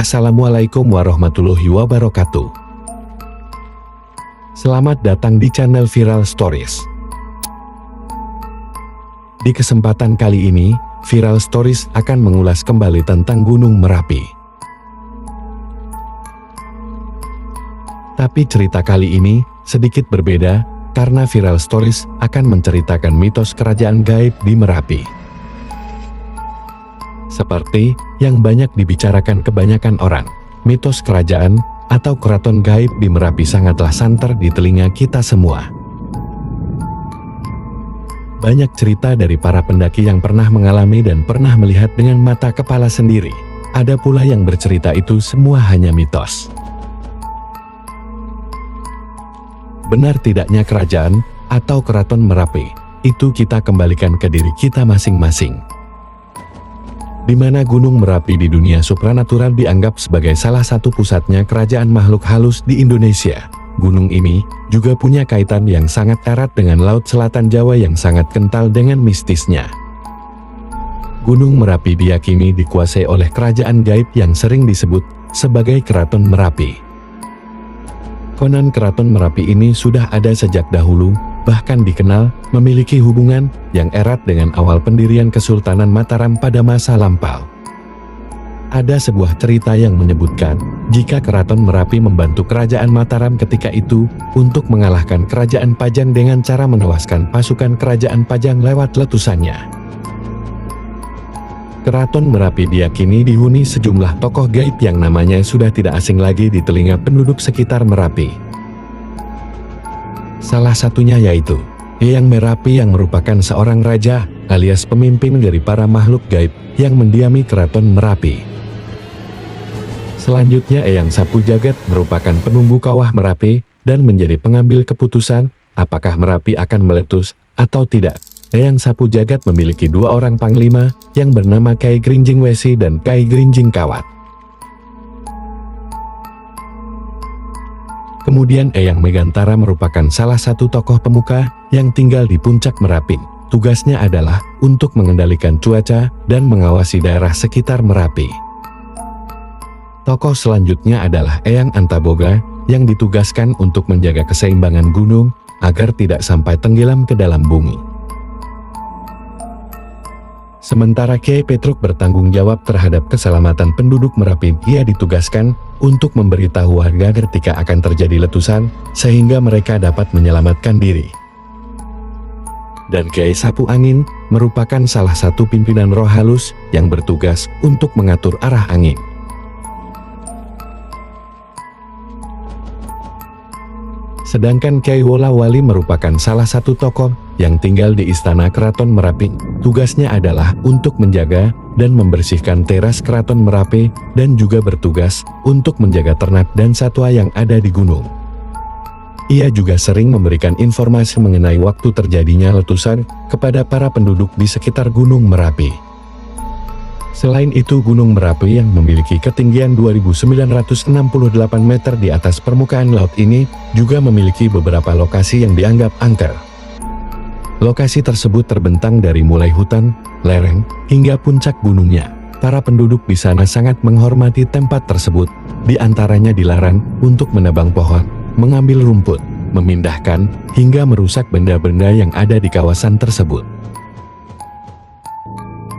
Assalamualaikum warahmatullahi wabarakatuh. Selamat datang di channel Viral Stories. Di kesempatan kali ini, Viral Stories akan mengulas kembali tentang Gunung Merapi. Tapi cerita kali ini sedikit berbeda, karena Viral Stories akan menceritakan mitos kerajaan gaib di Merapi. Seperti yang banyak dibicarakan kebanyakan orang, mitos kerajaan atau keraton gaib di Merapi sangatlah santer di telinga kita semua. Banyak cerita dari para pendaki yang pernah mengalami dan pernah melihat dengan mata kepala sendiri. Ada pula yang bercerita itu semua hanya mitos. Benar tidaknya kerajaan atau keraton Merapi, itu kita kembalikan ke diri kita masing-masing. Di mana Gunung Merapi di dunia supranatural dianggap sebagai salah satu pusatnya kerajaan makhluk halus di Indonesia. Gunung ini juga punya kaitan yang sangat erat dengan Laut Selatan Jawa yang sangat kental dengan mistisnya. Gunung Merapi diyakini dikuasai oleh kerajaan gaib yang sering disebut sebagai Keraton Merapi. Konon Keraton Merapi ini sudah ada sejak dahulu, bahkan dikenal memiliki hubungan yang erat dengan awal pendirian Kesultanan Mataram pada masa lampau. Ada sebuah cerita yang menyebutkan, jika Keraton Merapi membantu Kerajaan Mataram ketika itu untuk mengalahkan Kerajaan Pajang dengan cara menewaskan pasukan Kerajaan Pajang lewat letusannya. Keraton Merapi diyakini dihuni sejumlah tokoh gaib yang namanya sudah tidak asing lagi di telinga penduduk sekitar Merapi. Salah satunya yaitu Eyang Merapi yang merupakan seorang raja alias pemimpin dari para makhluk gaib yang mendiami Keraton Merapi. Selanjutnya Eyang Sapu Jagat merupakan penumbuh kawah Merapi dan menjadi pengambil keputusan apakah Merapi akan meletus atau tidak. Eyang Sapu Jagat memiliki dua orang panglima yang bernama Kyai Grinjing Wesi dan Kyai Grinjing Kawat. Kemudian Eyang Megantara merupakan salah satu tokoh pemuka yang tinggal di puncak Merapi. Tugasnya adalah untuk mengendalikan cuaca dan mengawasi daerah sekitar Merapi. Tokoh selanjutnya adalah Eyang Antaboga yang ditugaskan untuk menjaga keseimbangan gunung agar tidak sampai tenggelam ke dalam bumi. Sementara Kyai Petruk bertanggung jawab terhadap keselamatan penduduk Merapi. Ia ditugaskan untuk memberitahu warga ketika akan terjadi letusan, sehingga mereka dapat menyelamatkan diri. Dan Kyai Sapu Angin merupakan salah satu pimpinan roh halus yang bertugas untuk mengatur arah angin. Sedangkan Kyai Wola Wali merupakan salah satu tokoh yang tinggal di Istana Keraton Merapi. Tugasnya adalah untuk menjaga dan membersihkan teras Keraton Merapi dan juga bertugas untuk menjaga ternak dan satwa yang ada di gunung. Ia juga sering memberikan informasi mengenai waktu terjadinya letusan kepada para penduduk di sekitar Gunung Merapi. Selain itu, Gunung Merapi yang memiliki ketinggian 2.968 meter di atas permukaan laut ini juga memiliki beberapa lokasi yang dianggap angker. Lokasi tersebut terbentang dari mulai hutan, lereng, hingga puncak gunungnya. Para penduduk di sana sangat menghormati tempat tersebut, di antaranya dilarang untuk menebang pohon, mengambil rumput, memindahkan, hingga merusak benda-benda yang ada di kawasan tersebut.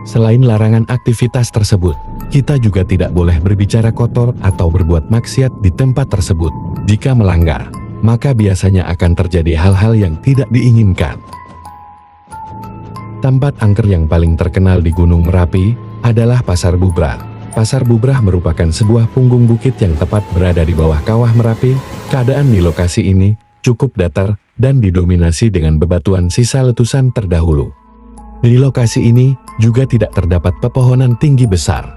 Selain larangan aktivitas tersebut, kita juga tidak boleh berbicara kotor atau berbuat maksiat di tempat tersebut. Jika melanggar, maka biasanya akan terjadi hal-hal yang tidak diinginkan. Tempat angker yang paling terkenal di Gunung Merapi adalah Pasar Bubrah. Pasar Bubrah merupakan sebuah punggung bukit yang tepat berada di bawah kawah Merapi. Keadaan di lokasi ini cukup datar dan didominasi dengan bebatuan sisa letusan terdahulu. Di lokasi ini juga tidak terdapat pepohonan tinggi besar.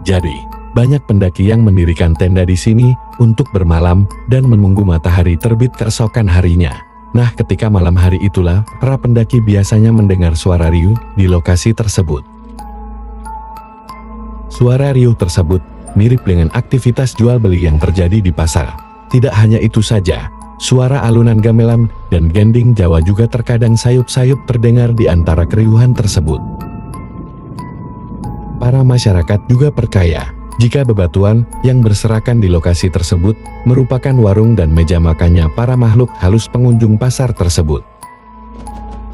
Jadi, banyak pendaki yang mendirikan tenda di sini untuk bermalam dan menunggu matahari terbit keesokan harinya. Nah, ketika malam hari itulah para pendaki biasanya mendengar suara riuh di lokasi tersebut. Suara riuh tersebut mirip dengan aktivitas jual beli yang terjadi di pasar. Tidak hanya itu saja, suara alunan gamelan dan gending Jawa juga terkadang sayup-sayup terdengar di antara keriuhan tersebut. Para masyarakat juga percaya jika bebatuan yang berserakan di lokasi tersebut merupakan warung dan meja makannya para makhluk halus pengunjung pasar tersebut.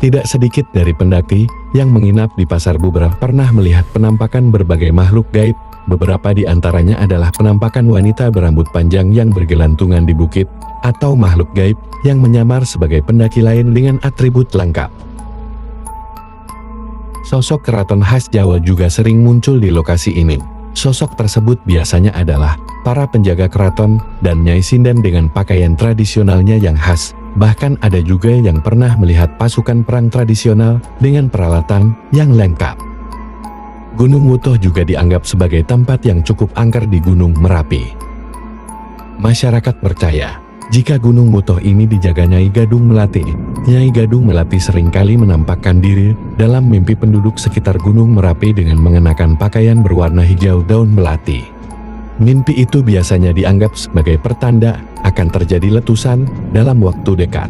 Tidak sedikit dari pendaki yang menginap di pasar Bubrah pernah melihat penampakan berbagai makhluk gaib. Beberapa di antaranya adalah penampakan wanita berambut panjang yang bergelantungan di bukit, atau makhluk gaib yang menyamar sebagai pendaki lain dengan atribut lengkap. Sosok keraton khas Jawa juga sering muncul di lokasi ini. Sosok tersebut biasanya adalah para penjaga keraton dan Nyai Sinden dengan pakaian tradisionalnya yang khas. Bahkan ada juga yang pernah melihat pasukan perang tradisional dengan peralatan yang lengkap. Gunung Wutoh juga dianggap sebagai tempat yang cukup angker di Gunung Merapi. Masyarakat percaya, jika Gunung Wutoh ini dijaga Nyai Gadung Melati, Nyai Gadung Melati seringkali menampakkan diri dalam mimpi penduduk sekitar Gunung Merapi dengan mengenakan pakaian berwarna hijau daun melati. Mimpi itu biasanya dianggap sebagai pertanda akan terjadi letusan dalam waktu dekat.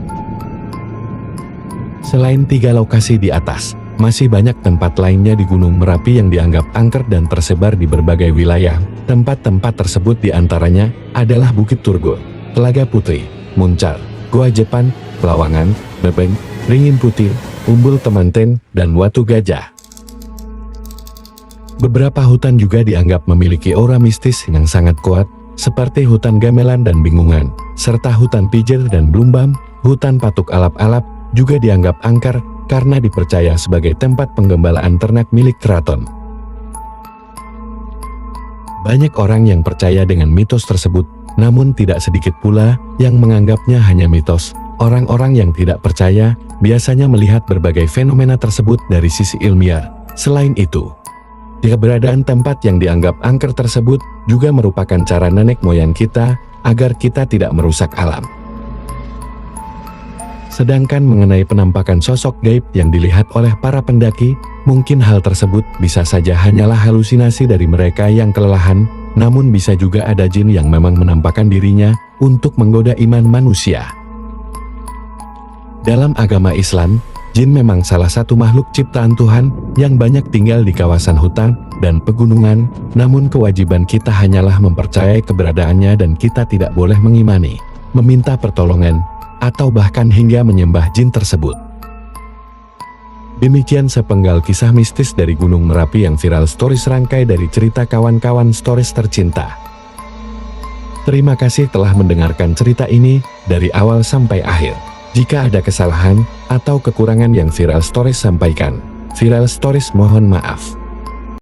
Selain 3 lokasi di atas, masih banyak tempat lainnya di Gunung Merapi yang dianggap angker dan tersebar di berbagai wilayah. Tempat-tempat tersebut diantaranya adalah Bukit Turgo, Telaga Putri, Muncar, Goa Jepan, Pelawangan, Bebeng, Ringin Putih, Umbul Temanten, dan Watu Gajah. Beberapa hutan juga dianggap memiliki aura mistis yang sangat kuat, seperti hutan Gamelan dan Bingungan, serta hutan Pijer dan Blumbam. Hutan Patuk Alap-Alap juga dianggap angker karena dipercaya sebagai tempat penggembalaan ternak milik keraton. Banyak orang yang percaya dengan mitos tersebut, namun tidak sedikit pula yang menganggapnya hanya mitos. Orang-orang yang tidak percaya biasanya melihat berbagai fenomena tersebut dari sisi ilmiah. Selain itu, keberadaan tempat yang dianggap angker tersebut juga merupakan cara nenek moyang kita agar kita tidak merusak alam. Sedangkan mengenai penampakan sosok gaib yang dilihat oleh para pendaki, mungkin hal tersebut bisa saja hanyalah halusinasi dari mereka yang kelelahan, namun bisa juga ada jin yang memang menampakkan dirinya untuk menggoda iman manusia. Dalam agama Islam, jin memang salah satu makhluk ciptaan Tuhan yang banyak tinggal di kawasan hutan dan pegunungan, namun kewajiban kita hanyalah mempercayai keberadaannya dan kita tidak boleh mengimani, meminta pertolongan, atau bahkan hingga menyembah jin tersebut. Demikian sepenggal kisah mistis dari Gunung Merapi yang viral stories rangkai dari cerita kawan-kawan stories tercinta. Terima kasih telah mendengarkan cerita ini dari awal sampai akhir. Jika ada kesalahan atau kekurangan yang viral stories sampaikan, viral stories mohon maaf.